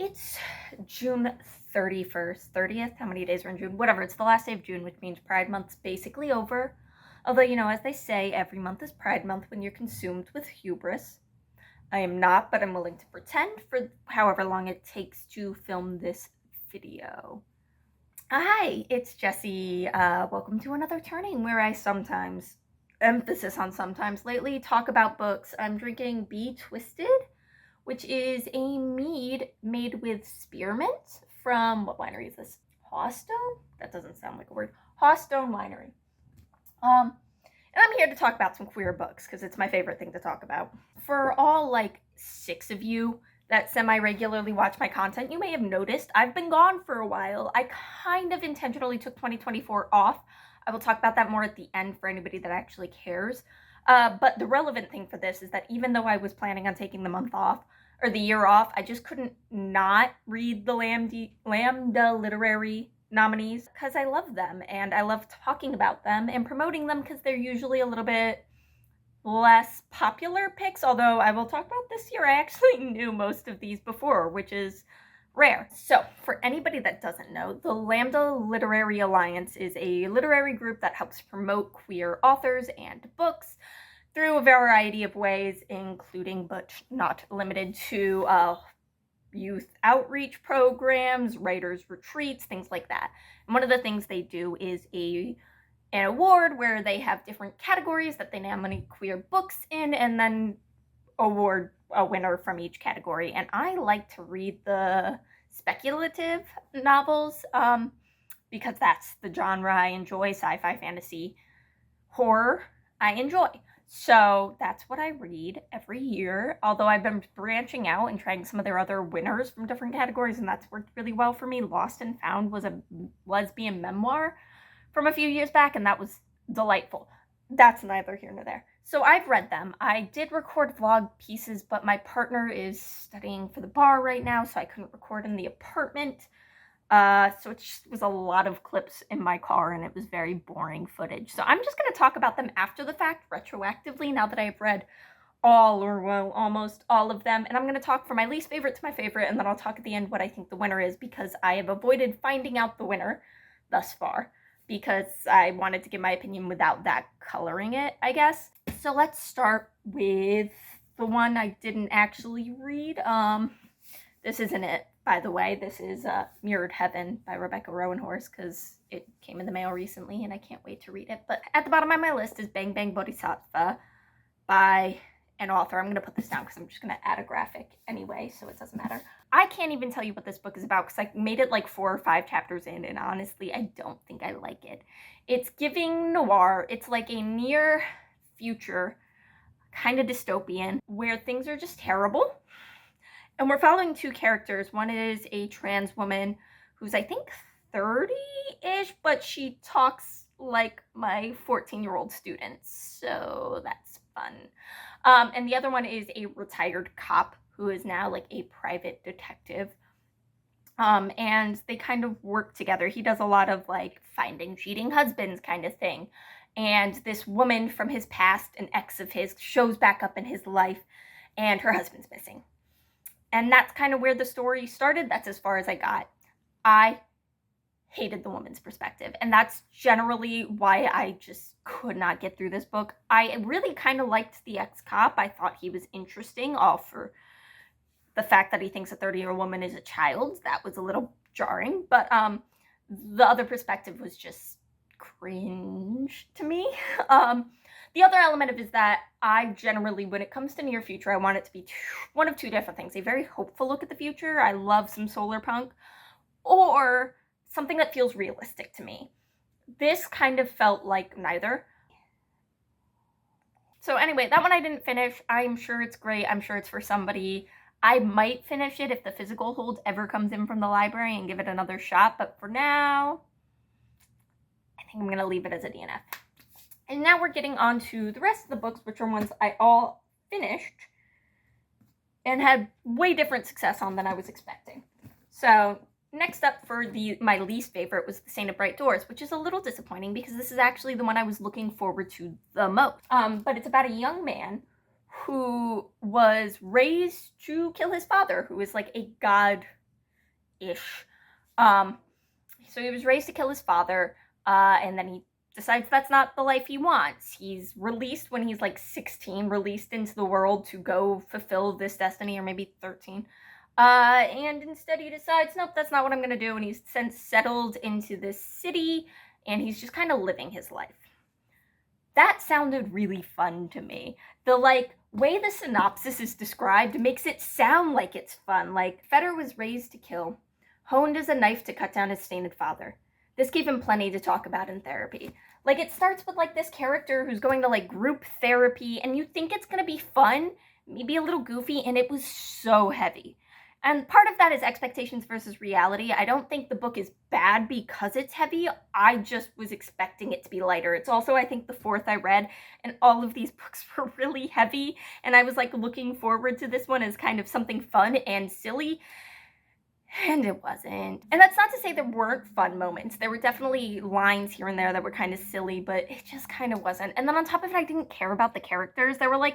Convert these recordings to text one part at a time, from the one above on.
It's June 31st, 30th. How many days are in June? Whatever. It's the last day of June, which means Pride Month's basically over. Although, as they say, every month is Pride Month when you're consumed with hubris. I am not, but I'm willing to pretend for however long it takes to film this video. Hi, it's Jessi. Welcome to another turning where I sometimes, emphasis on sometimes lately, talk about books. I'm drinking Be Twisted, which is a mead made with spearmint from, what winery is this? Hawstone? That doesn't sound like a word. Hawstone Winery. And I'm here to talk about some queer books because it's my favorite thing to talk about. For all 6 of you that semi-regularly watch my content, you may have noticed I've been gone for a while. I kind of intentionally took 2024 off. I will talk about that more at the end for anybody that actually cares. But the relevant thing for this is that even though I was planning on taking the month off, or the year off, I just couldn't not read the Lambda Literary Nominees because I love them and I love talking about them and promoting them because they're usually a little bit less popular picks, although I will talk about this year. I actually knew most of these before, which is rare. So for anybody that doesn't know, the Lambda Literary Alliance is a literary group that helps promote queer authors and books through a variety of ways, including but not limited to youth outreach programs, writers' retreats, things like that. And one of the things they do is an award where they have different categories that they nominate queer books in and then award a winner from each category. And I like to read the speculative novels because that's the genre I enjoy. Sci-fi, fantasy, horror, I enjoy. So that's what I read every year, although I've been branching out and trying some of their other winners from different categories, and that's worked really well for me. Lost and Found was a lesbian memoir from a few years back, and that was delightful. That's neither here nor there. So I've read them. I did record vlog pieces, but my partner is studying for the bar right now, so I couldn't record in the apartment. So it just was a lot of clips in my car and it was very boring footage. So I'm just going to talk about them after the fact, retroactively, now that I've read all, or well, almost all of them. And I'm going to talk from my least favorite to my favorite, and then I'll talk at the end what I think the winner is, because I have avoided finding out the winner thus far, because I wanted to give my opinion without that coloring it, I guess. So let's start with the one I didn't actually read. This isn't it, by the way. This is Mirrored Heaven by Rebecca Rowanhorse, because it came in the mail recently and I can't wait to read it. But at the bottom of my list is Bang Bang Bodhisattva by an author. I'm going to put this down because I'm just going to add a graphic anyway, so it doesn't matter. I can't even tell you what this book is about because I made it 4 or 5 chapters in, and honestly, I don't think I like it. It's giving noir. It's like a near future, kind of dystopian, where things are just terrible. And we're following 2 characters. One is a trans woman who's, I think, 30-ish, but she talks like my 14-year-old student, so that's fun. And the other one is a retired cop who is now a private detective. And they kind of work together. He does a lot of finding cheating husbands kind of thing. And this woman from his past, an ex of his, shows back up in his life, and her husband's missing. And that's kind of where the story started. That's as far as I got. I hated the woman's perspective. And that's generally why I just could not get through this book. I really kind of liked the ex-cop. I thought he was interesting, all for the fact that he thinks a 30-year-old woman is a child. That was a little jarring. But the other perspective was just cringe to me. The other element of it is that I generally, when it comes to near future, I want it to be one of 2 different things. A very hopeful look at the future. I love some solar punk. Or something that feels realistic to me. This kind of felt like neither. So anyway, that one I didn't finish. I'm sure it's great. I'm sure it's for somebody. I might finish it if the physical hold ever comes in from the library and give it another shot. But for now, I think I'm going to leave it as a DNF. And now we're getting on to the rest of the books, which are ones I all finished and had way different success on than I was expecting. So next up for my least favorite was The Saint of Bright Doors, which is a little disappointing because this is actually the one I was looking forward to the most. But it's about a young man who was raised to kill his father, who is a god ish. So he was raised to kill his father, and then he decides that's not the life he wants. He's released when he's like 16, released into the world to go fulfill this destiny, or maybe 13. And instead he decides, nope, that's not what I'm going to do. And he's since settled into this city, and he's just kind of living his life. That sounded really fun to me. The way the synopsis is described makes it sound like it's fun. Like, Feder was raised to kill, honed as a knife to cut down his sainted father. This gave him plenty to talk about in therapy. Like, it starts with this character who's going to group therapy, and you think it's gonna be fun, maybe a little goofy, and it was so heavy. And part of that is expectations versus reality. I don't think the book is bad because it's heavy. I just was expecting it to be lighter. It's also, I think, the fourth I read, and all of these books were really heavy, and I was looking forward to this one as kind of something fun and silly, and it wasn't. And that's not to say there weren't fun moments. There were definitely lines here and there that were kind of silly, but it just kind of wasn't. And then on top of it, I didn't care about the characters. There were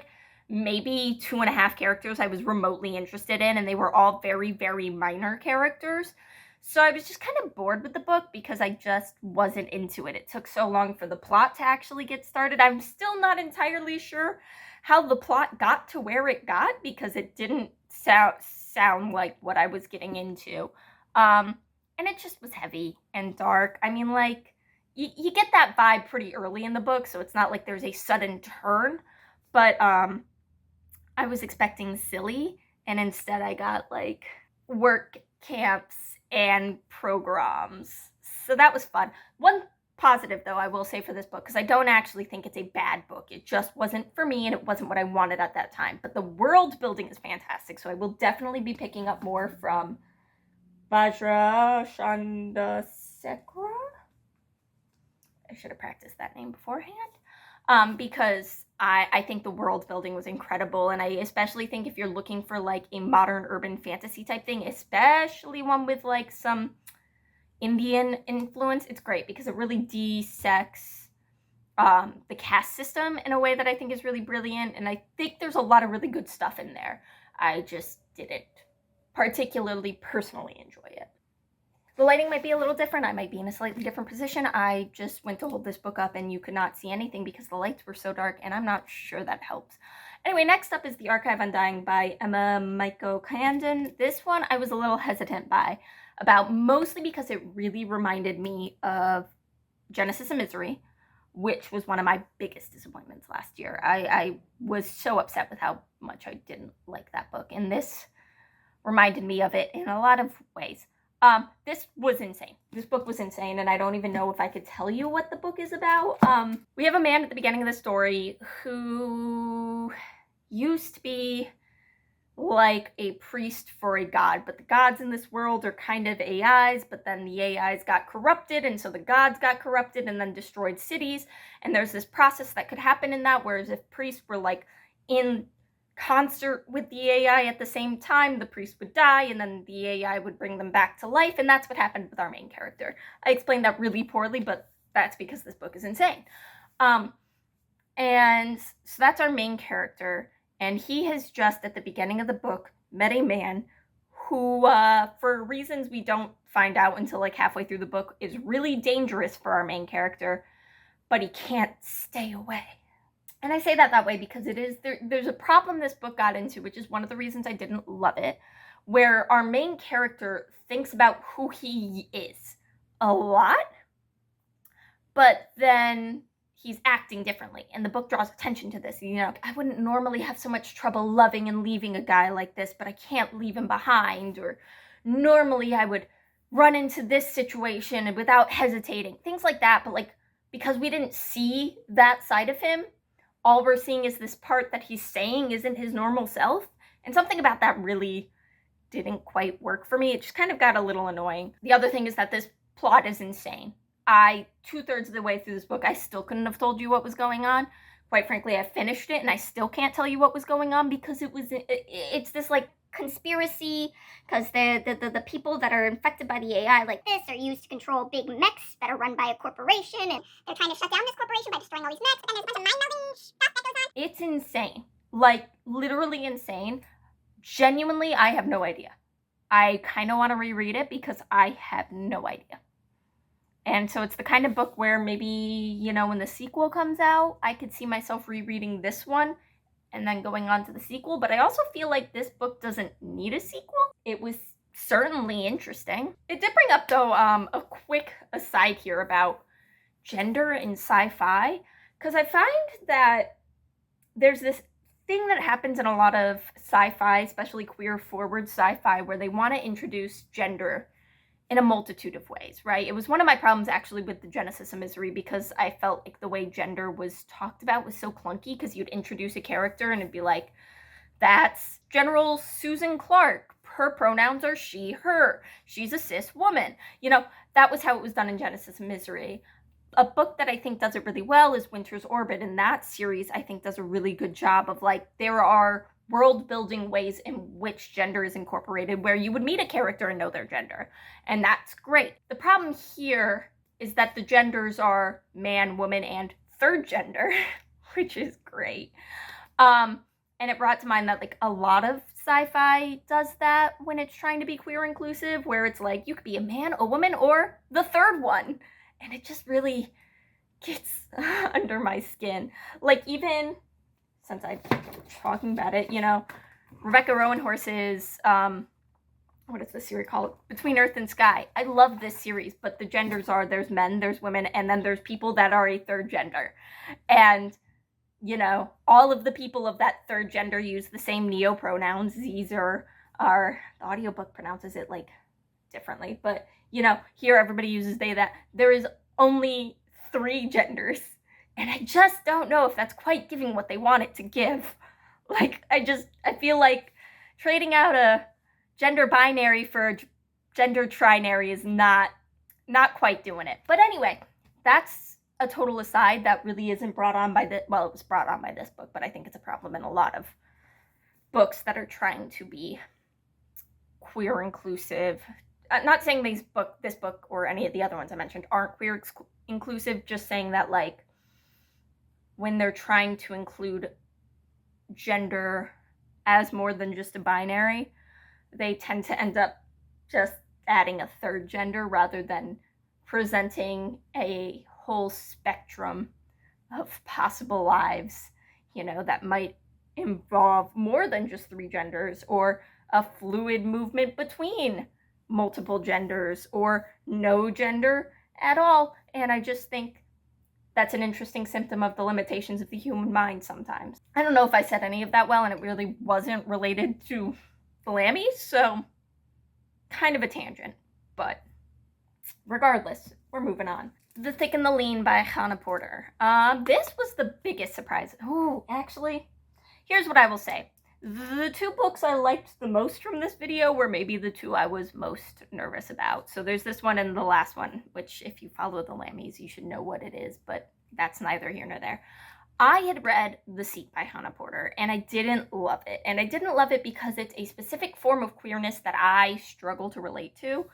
maybe 2.5 characters I was remotely interested in, and they were all very, very minor characters. So I was just kind of bored with the book because I just wasn't into it. It took so long for the plot to actually get started. I'm still not entirely sure how the plot got to where it got, because it didn't sound like what I was getting into. And it just was heavy and dark. I mean, you get that vibe pretty early in the book, so it's not like there's a sudden turn, but I was expecting silly, and instead I got work camps and programs. So that was fun. One positive, though, I will say for this book, because I don't actually think it's a bad book. It just wasn't for me, and it wasn't what I wanted at that time. But the world building is fantastic, so I will definitely be picking up more from Vajra, Chandrasekera. I should have practiced that name beforehand. Because I think the world building was incredible, and I especially think if you're looking for a modern urban fantasy type thing, especially one with some Indian influence, it's great because it really dissects the caste system in a way that I think is really brilliant, and I think there's a lot of really good stuff in there. I just didn't particularly personally enjoy it. The lighting might be a little different. I might be in a slightly different position. I just went to hold this book up and you could not see anything because the lights were so dark, and I'm not sure that helps. Anyway, next up is The Archive Undying by Mieko Candon. This one I was a little hesitant about mostly because it really reminded me of Genesis and Misery, which was one of my biggest disappointments last year. I was so upset with how much I didn't like that book, and this reminded me of it in a lot of ways. This was insane. This book was insane, and I don't even know if I could tell you what the book is about. We have a man at the beginning of the story who used to be like a priest for a god, but the gods in this world are kind of AIs, but then the AIs got corrupted, and so the gods got corrupted and then destroyed cities, and there's this process that could happen in that, whereas if priests were in concert with the AI at the same time, the priest would die, and then the AI would bring them back to life, and that's what happened with our main character. I explained that really poorly, but that's because this book is insane. And so that's our main character, and he has just, at the beginning of the book, met a man who, for reasons we don't find out until halfway through the book, is really dangerous for our main character, but he can't stay away. And I say that way because there's a problem this book got into, which is one of the reasons I didn't love it, where our main character thinks about who he is a lot, but then he's acting differently, and the book draws attention to this. I wouldn't normally have so much trouble loving and leaving a guy like this, but I can't leave him behind, or normally I would run into this situation without hesitating, things like that. But because we didn't see that side of him, all we're seeing is this part that he's saying isn't his normal self, and something about that really didn't quite work for me. It just kind of got a little annoying. The other thing is that this plot is insane. 2/3 of the way through this book, I still couldn't have told you what was going on. Quite frankly, I finished it and I still can't tell you what was going on because it's this conspiracy, because the people that are infected by the AI like this are used to control big mechs that are run by a corporation, and they're trying to shut down this corporation by destroying all these mechs, but then there's a bunch of mind-melding stuff that goes on. It's insane. Literally insane. Genuinely, I have no idea. I kind of want to reread it because I have no idea. And so it's the kind of book where maybe, you know, when the sequel comes out, I could see myself rereading this one and then going on to the sequel. But I also feel like this book doesn't need a sequel. It was certainly interesting. It did bring up, though, a quick aside here about gender in sci-fi, because I find that there's this thing that happens in a lot of sci-fi, especially queer-forward sci-fi, where they want to introduce gender in a multitude of ways, right? It was one of my problems actually with the Genesis of Misery, because I felt like the way gender was talked about was so clunky, because you'd introduce a character and it'd be like, that's General Susan Clark. Her pronouns are she, her. She's a cis woman. You know, that was how it was done in Genesis of Misery. A book that I think does it really well is Winter's Orbit, and that series I think does a really good job of, like, there are world building ways in which gender is incorporated where you would meet a character and know their gender, and that's great. The problem here is that the genders are man, woman, and third gender, which is great. And it brought to mind that, like, a lot of sci-fi does that when it's trying to be queer inclusive, where it's like you could be a man, a woman, or the third one. And it just really gets under my skin. Like, even since I'm talking about it, you know, Rebecca Roanhorse's, what is the series called? Between Earth and Sky. I love this series, but the genders are, there's men, there's women, and then there's people that are a third gender. And, you know, all of the people of that third gender use the same neo-pronouns. These are, the audiobook pronounces it, like, differently, but, you know, here everybody uses they, that. There is only 3 genders, and I just don't know if that's quite giving what they want it to give. Like, I feel like trading out a gender binary for a gender trinary is not quite doing it. But anyway, that's a total aside that really isn't brought on by it was brought on by this book, but I think it's a problem in a lot of books that are trying to be queer inclusive. Not saying this book or any of the other ones I mentioned aren't queer inclusive, just saying that, like, when they're trying to include gender as more than just a binary, they tend to end up just adding a third gender rather than presenting a whole spectrum of possible lives, you know, that might involve more than just 3 genders, or a fluid movement between multiple genders, or no gender at all. And I just think that's an interesting symptom of the limitations of the human mind sometimes. I don't know if I said any of that well, and it really wasn't related to the Lammies, so kind of a tangent, but regardless, we're moving on. The Thick and the Lean by Chana Porter. This was the biggest surprise. Oh, actually, here's what I will say. The 2 books I liked the most from this video were maybe the 2 I was most nervous about. So there's this one and the last one, which if you follow the Lammies, you should know what it is, but that's neither here nor there. I had read The Seat by Chana Porter, and I didn't love it. And I didn't love it because it's a specific form of queerness that I struggle to relate to.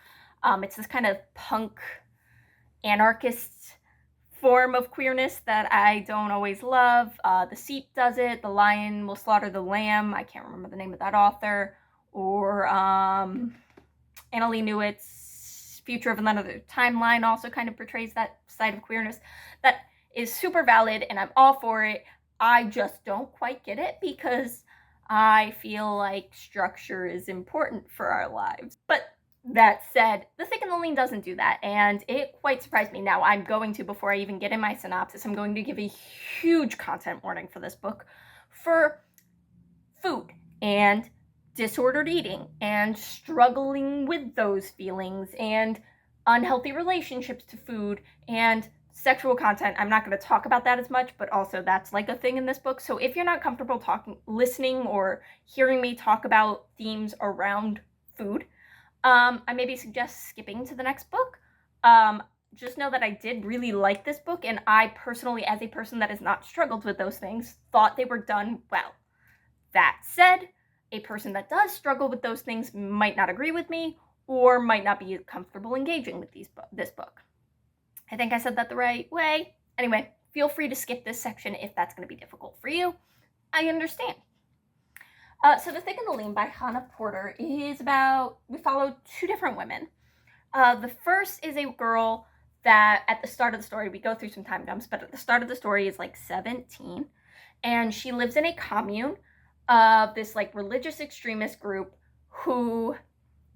It's this kind of punk anarchist form of queerness that I don't always love. The Seat does it. The Lion Will Slaughter the Lamb. I can't remember the name of that author. Or Annalee Newitt's Future of Another Timeline also kind of portrays that side of queerness that is super valid, and I'm all for it. I just don't quite get it because I feel like structure is important for our lives. But that said, The Thick and the Lean doesn't do that, and it quite surprised me. Now, I'm going to, before I even get in my synopsis, I'm going to give a huge content warning for this book for food and disordered eating and struggling with those feelings and unhealthy relationships to food and sexual content. I'm not going to talk about that as much, but also that's like a thing in this book. So if you're not comfortable listening or hearing me talk about themes around food, I maybe suggest skipping to the next book. Just know that I did really like this book, and I personally, as a person that has not struggled with those things, thought they were done well. That said, a person that does struggle with those things might not agree with me or might not be comfortable engaging with this book. I think I said that the right way. Anyway, feel free to skip this section if that's going to be difficult for you. I understand. So The Thick and the Lean by Hannah Porter is about, we follow two different women. The first is a girl that at the start of the story, we go through some time jumps, but at the start of the story is like 17, and she lives in a commune of this like religious extremist group who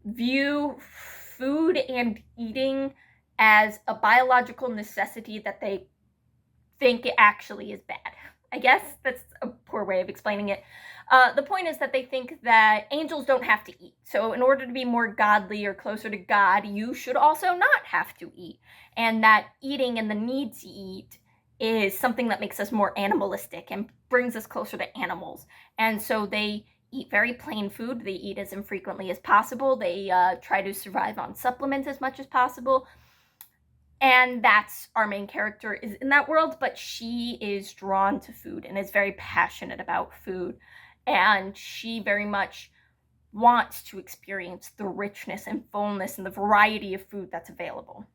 view food and eating as a biological necessity that they think it actually is bad. I guess that's a poor way of explaining it. The point is that they think that angels don't have to eat. So in order to be more godly or closer to God, you should also not have to eat. And that eating and the need to eat is something that makes us more animalistic and brings us closer to animals. And so they eat very plain food. They eat as infrequently as possible. They try to survive on supplements as much as possible. And that's our main character is in that world, but she is drawn to food and is very passionate about food. And she very much wants to experience the richness and fullness and the variety of food that's available.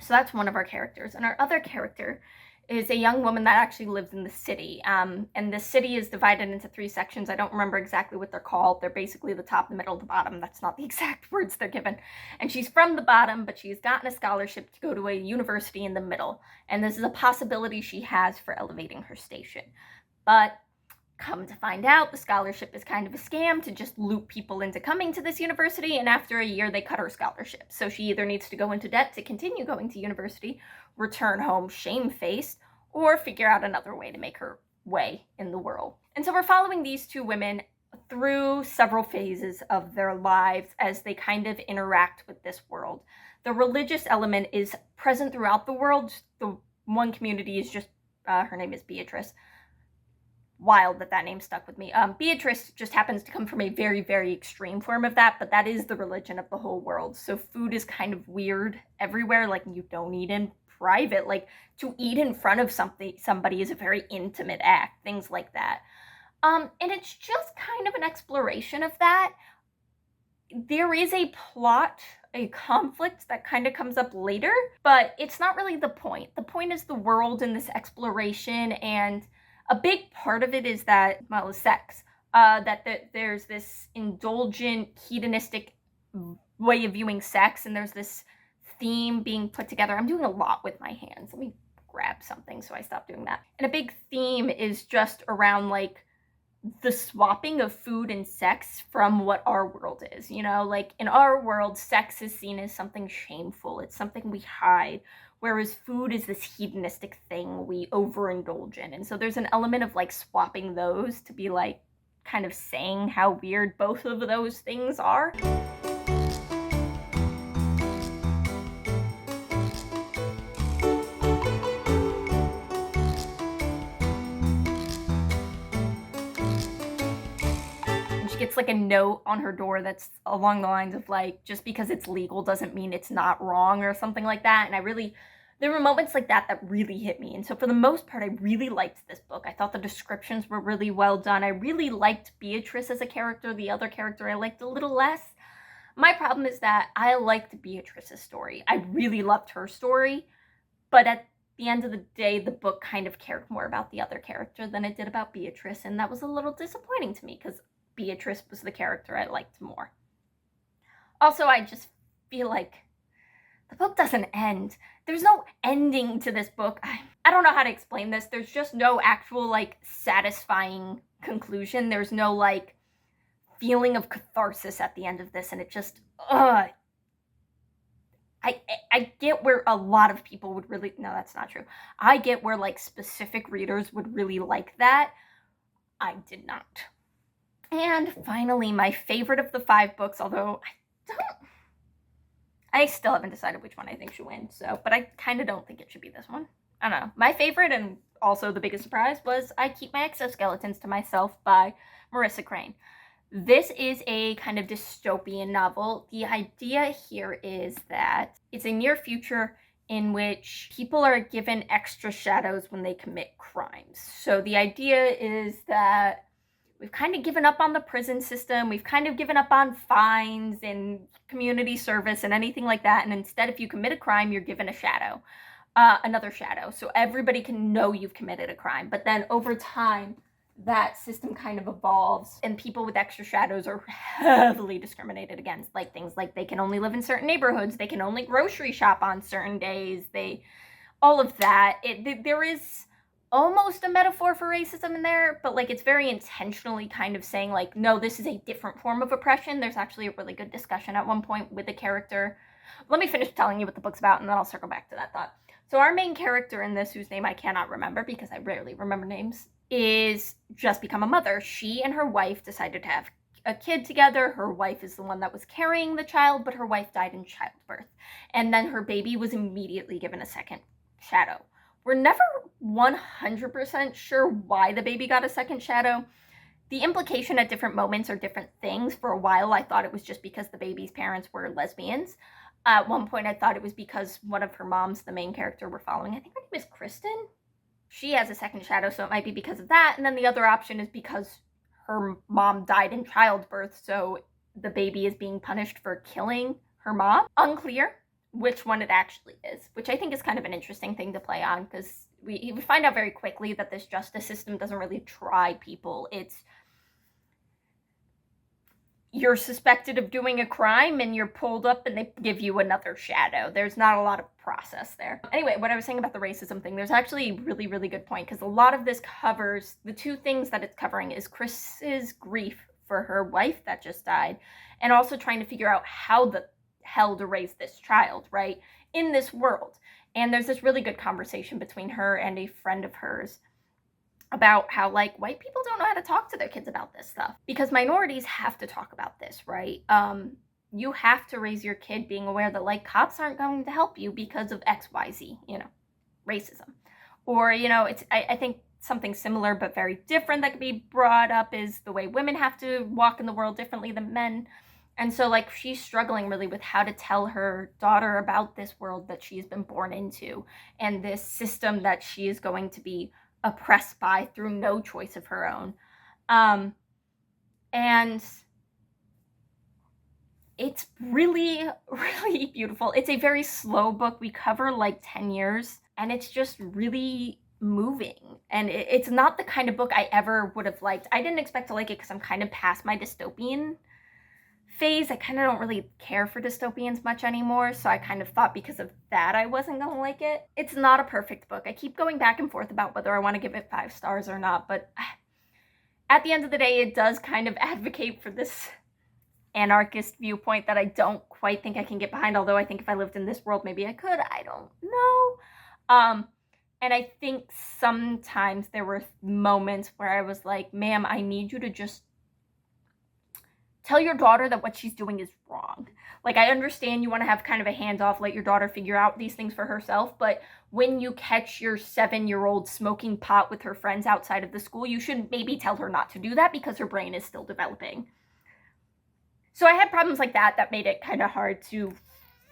So that's one of our characters. And our other character is a young woman that actually lives in the city. And the city is divided into 3 sections. I don't remember exactly what they're called. They're basically the top, the middle, the bottom. That's not the exact words they're given. And she's from the bottom, but she's gotten a scholarship to go to a university in the middle. And this is a possibility she has for elevating her station. But come to find out, the scholarship is kind of a scam to just loop people into coming to this university, and after a year they cut her scholarship. So she either needs to go into debt to continue going to university, return home shamefaced, or figure out another way to make her way in the world. And so we're following these two women through several phases of their lives as they kind of interact with this world. The religious element is present throughout the world. The one community is just, her name is Beatrice. Wild that name stuck with me. Beatrice just happens to come from a very, very extreme form of that, but that is the religion of the whole world. So food is kind of weird everywhere. Like, you don't eat in private. Like, to eat in front of somebody is a very intimate act, things like that. And it's just kind of an exploration of that. There is a plot, a conflict that kind of comes up later, but it's not really the point. The point is the world and this exploration, and a big part of it is that, well, sex. That there's this indulgent, hedonistic way of viewing sex, and there's this theme being put together. I'm doing a lot with my hands. Let me grab something so I stop doing that. And a big theme is just around, like, the swapping of food and sex from what our world is. You know, like, in our world, sex is seen as something shameful. It's something we hide. Whereas food is this hedonistic thing we overindulge in. And so there's an element of, like, swapping those to be, like, kind of saying how weird both of those things are. And she gets, like, a note on her door that's along the lines of, like, just because it's legal doesn't mean it's not wrong or something like that. And there were moments like that that really hit me. And so for the most part, I really liked this book. I thought the descriptions were really well done. I really liked Beatrice as a character. The other character I liked a little less. My problem is that I liked Beatrice's story. I really loved her story. But at the end of the day, the book kind of cared more about the other character than it did about Beatrice. And that was a little disappointing to me because Beatrice was the character I liked more. Also, I just feel like the book doesn't end. There's no ending to this book. I don't know how to explain this. There's just no actual, like, satisfying conclusion. There's no, like, feeling of catharsis at the end of this, and it just, I get where a lot of people would really, no, that's not true. I get where, like, specific readers would really like that. I did not. And finally, my favorite of the 5 books, although I still haven't decided which one I think should win, but I kind of don't think it should be this one. I don't know. My favorite, and also the biggest surprise, was I Keep My Exoskeletons to Myself by Marisa Crane. This is a kind of dystopian novel. The idea here is that it's a near future in which people are given extra shadows when they commit crimes. So the idea is that we've kind of given up on the prison system. We've kind of given up on fines and community service and anything like that. And instead, if you commit a crime, you're given a shadow, another shadow. So everybody can know you've committed a crime. But then over time, that system kind of evolves, and people with extra shadows are heavily discriminated against. Like things like they can only live in certain neighborhoods, they can only grocery shop on certain days, all of that. There is almost a metaphor for racism in there, but like it's very intentionally kind of saying like, no, this is a different form of oppression. There's actually a really good discussion at one point with a character. Let me finish telling you what the book's about, and then I'll circle back to that thought. So our main character in this, whose name I cannot remember because I rarely remember names, is just become a mother. She and her wife decided to have a kid together. Her wife is the one that was carrying the child, but her wife died in childbirth. And then her baby was immediately given a second shadow. We're never 100% sure why the baby got a second shadow. The implication at different moments are different things. For a while, I thought it was just because the baby's parents were lesbians. At one point, I thought it was because one of her moms, the main character we're following, I think her name is Kristen. She has a second shadow, so it might be because of that. And then the other option is because her mom died in childbirth, so the baby is being punished for killing her mom. Unclear which one it actually is, which I think is kind of an interesting thing to play on, because we find out very quickly that this justice system doesn't really try people. It's you're suspected of doing a crime and you're pulled up and they give you another shadow. There's not a lot of process there. Anyway, what I was saying about the racism thing, there's actually a really, really good point, because a lot of this covers, the two things that it's covering is Chris's grief for her wife that just died, and also trying to figure out how the hell to raise this child, right, in this world. And there's this really good conversation between her and a friend of hers about how, like, white people don't know how to talk to their kids about this stuff, because minorities have to talk about this, right? You have to raise your kid being aware that, like, cops aren't going to help you because of XYZ, racism. Or, I think something similar but very different that could be brought up is the way women have to walk in the world differently than men. And so, like, she's struggling really with how to tell her daughter about this world that she's been born into, and this system that she is going to be oppressed by through no choice of her own. And it's really, really beautiful. It's a very slow book. We cover like 10 years, and it's just really moving. And it's not the kind of book I ever would have liked. I didn't expect to like it because I'm kind of past my dystopian phase. I kind of don't really care for dystopians much anymore, so I kind of thought because of that I wasn't gonna like it. It's not a perfect book. I keep going back and forth about whether I want to give it 5 stars or not, but at the end of the day, it does kind of advocate for this anarchist viewpoint that I don't quite think I can get behind, although I think if I lived in this world, maybe I could. I don't know. And I think sometimes there were moments where I was like, ma'am, I need you to just tell your daughter that what she's doing is wrong. Like, I understand you want to have kind of a hands-off, let your daughter figure out these things for herself, but when you catch your 7-year-old smoking pot with her friends outside of the school, you should maybe tell her not to do that because her brain is still developing. So I had problems like that made it kind of hard to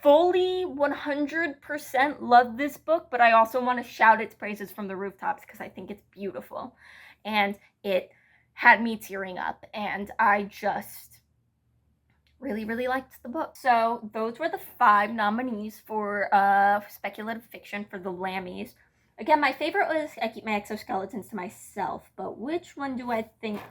fully 100% love this book, but I also want to shout its praises from the rooftops because I think it's beautiful. And it had me tearing up, and I just really, really liked the book. So those were the 5 nominees for speculative fiction for the Lammies. Again, my favorite was I Keep My Exoskeletons to Myself, but which one do I think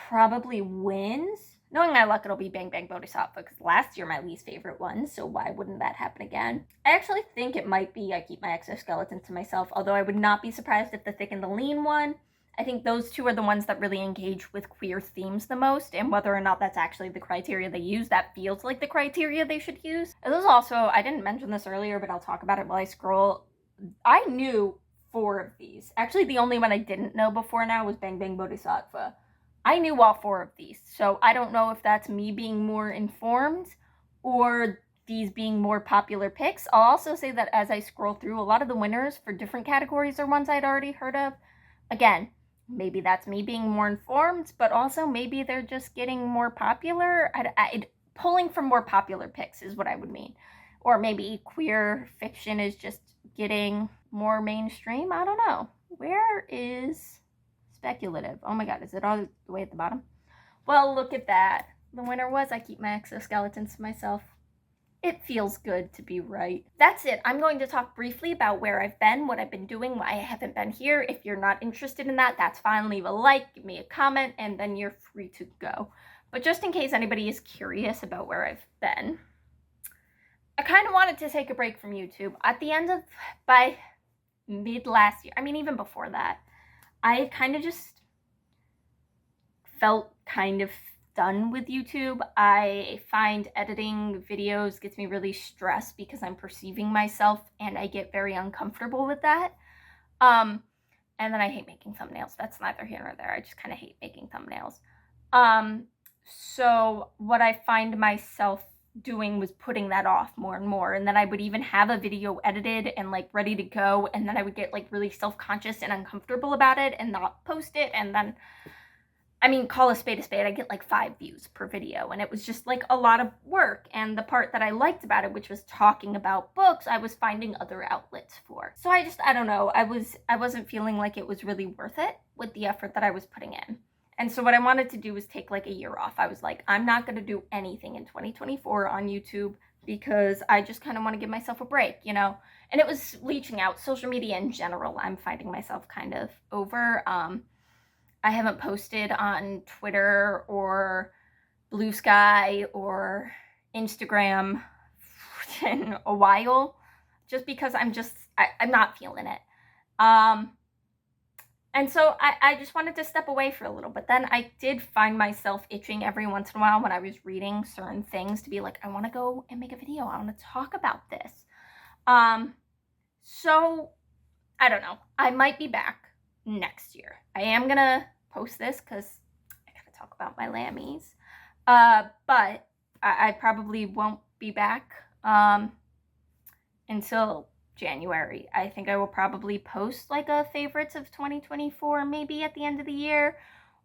probably wins? Knowing my luck, it'll be Bang Bang Bodhisattva, because last year my least favorite one, so why wouldn't that happen again? I actually think it might be I Keep My Exoskeletons to Myself, although I would not be surprised if The Thick and the Lean one. I think those two are the ones that really engage with queer themes the most, and whether or not that's actually the criteria they use, that feels like the criteria they should use. And those also, I didn't mention this earlier, but I'll talk about it while I scroll. I knew 4 of these. Actually, the only one I didn't know before now was Bang Bang Bodhisattva. I knew all 4 of these, so I don't know if that's me being more informed or these being more popular picks. I'll also say that as I scroll through, a lot of the winners for different categories are ones I'd already heard of. Again, maybe that's me being more informed, but also maybe they're just getting more popular. Pulling from more popular picks is what I would mean. Or maybe queer fiction is just getting more mainstream. I don't know. Where is speculative? Oh my god, is it all the way at the bottom? Well, look at that. The winner was I Keep My Exoskeletons to Myself. It feels good to be right. That's it. I'm going to talk briefly about where I've been, what I've been doing, why I haven't been here. If you're not interested in that, that's fine. Leave a like, give me a comment, and then you're free to go. But just in case anybody is curious about where I've been, I kind of wanted to take a break from YouTube. At the end of, by mid last year, I mean, even before that, I kind of just felt kind of done with YouTube. I find editing videos gets me really stressed because I'm perceiving myself and I get very uncomfortable with that. And then I hate making thumbnails. That's neither here nor there. I just kind of hate making thumbnails. So what I find myself doing was putting that off more and more, and then I would even have a video edited and like ready to go, and then I would get like really self-conscious and uncomfortable about it and not post it, and then, I mean, call a spade, I get like 5 views per video, and it was just like a lot of work. And the part that I liked about it, which was talking about books, I was finding other outlets for. So I don't know, I wasn't feeling like it was really worth it with the effort that I was putting in. And so what I wanted to do was take like a year off. I was like, I'm not going to do anything in 2024 on YouTube because I just kind of want to give myself a break, you know? And it was leeching out. Social media in general, I'm finding myself kind of over. I haven't posted on Twitter or Blue Sky or Instagram in a while, just because I'm not feeling it. And so I just wanted to step away for a little, but then I did find myself itching every once in a while when I was reading certain things to be like, I want to go and make a video. I want to talk about this. So I don't know. I might be back next year. I am going to post this because I got to talk about my lammies. But I probably won't be back until January. I think I will probably post like a favorites of 2024 maybe at the end of the year,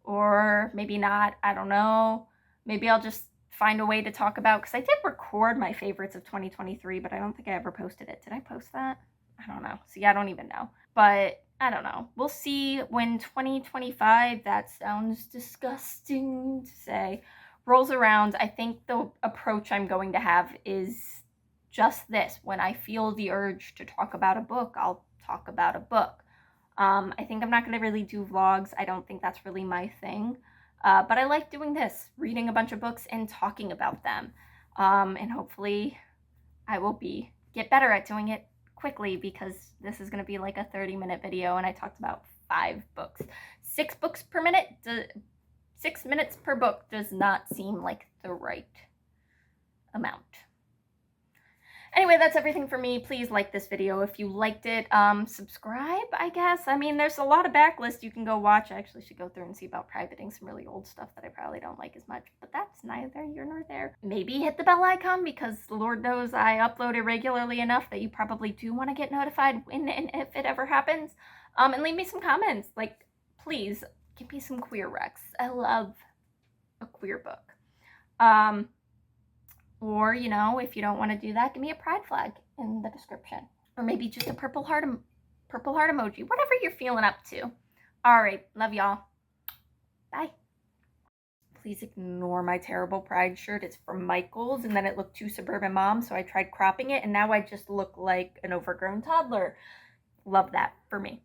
or maybe not. I don't know. Maybe I'll just find a way to talk about, because I did record my favorites of 2023, but I don't think I ever posted it. Did I post that? I don't know. See, I don't even know. But I don't know. We'll see when 2025, that sounds disgusting to say, rolls around. I think the approach I'm going to have is just this. When I feel the urge to talk about a book, I'll talk about a book. I think I'm not going to really do vlogs. I don't think that's really my thing. But I like doing this, reading a bunch of books and talking about them. And hopefully I will get better at doing it quickly, because this is going to be like a 30-minute video and I talked about 5 books. 6 books per minute, 6 minutes per book does not seem like the right amount. Anyway, that's everything for me. Please like this video if you liked it. Subscribe, I guess. I mean, there's a lot of backlist you can go watch. I actually should go through and see about privating some really old stuff that I probably don't like as much, but that's neither here nor there. Maybe hit the bell icon, because Lord knows I upload irregularly enough that you probably do want to get notified when and if it ever happens. And leave me some comments. Like, please, give me some queer recs. I love a queer book. Or, you know, if you don't want to do that, give me a pride flag in the description. Or maybe just a purple heart emoji. Whatever you're feeling up to. All right. Love y'all. Bye. Please ignore my terrible pride shirt. It's from Michael's, and then it looked too suburban mom, so I tried cropping it, and now I just look like an overgrown toddler. Love that for me.